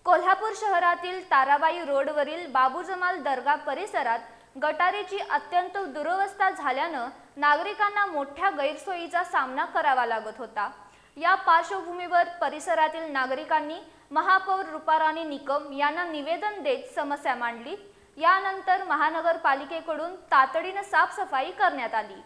कोल्हापूर शहरातील ताराबाई रोडवरील बाबू जमाल दर्गा परिसरात गटारीची अत्यंत दुरवस्था झाल्यानं नागरिकांना मोठ्या गैरसोयीचा सामना करावा लागत होता। या पार्श्वभूमीवर परिसरातील नागरिकांनी महापौर रूपाराणी निकम यांना निवेदन देत समस्या मांडली। यानंतर महानगरपालिकेकडून तातडीने साफसफाई करण्यात आली।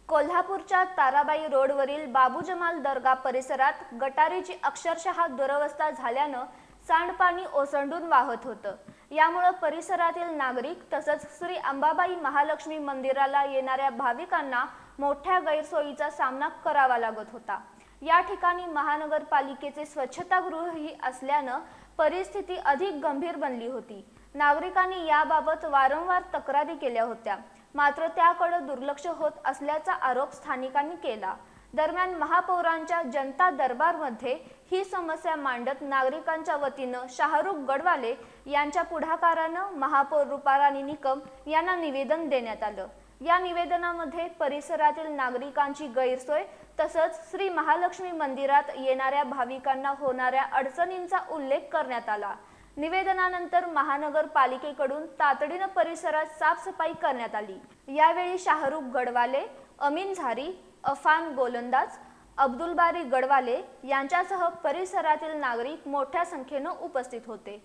कोल्हापूरच्या ताराबाई रोडवरील बाबू जमाल दर्गा परिसरात गटारीची अक्षरशः दुरवस्था झाल्यानं सांडपाणी ओसंडून वाहत होतं। यामुळे परिसरातील नागरिक तसंच श्री अंबाबाई महालक्ष्मी मंदिराला येणाऱ्या भाविकांना मोठ्या गैरसोयीचा सामना करावा लागत होता। या ठिकाणी महानगरपालिकेचे स्वच्छतागृहही असल्यानं परिस्थिती अधिक गंभीर बनली होती। नागरिकांनी याबाबत वारंवार तक्रारी केल्या होत्या, मात्र त्याकडे दुर्लक्ष होत असल्याचा आरोप स्थानिकांनी केला। दरम्यान महापौरांच्या जनता दरबारमध्ये ही समस्या मांडत नागरिकांच्या वतीनं शाहरुख गडवाले यांच्या पुढाकारानं महापौर रूपाराणी निकम यांना निवेदन देण्यात आलं। या निवेदनामध्ये परिसरातील नागरिकांची गैरसोय तसंच श्री महालक्ष्मी मंदिरात येणाऱ्या भाविकांना होणाऱ्या अडचणींचा उल्लेख करण्यात आला। निवेदनानंतर महानगरपालिकेकडून तातडीने परिसरात साफसफाई करण्यात आली। यावेळी शाहरुख गडवाले, अमीन झारी, अफान गोलंदाज, अब्दुल बारी गडवाले यांच्यासह परिसरातील नागरिक मोठ्या संख्येने उपस्थित होते।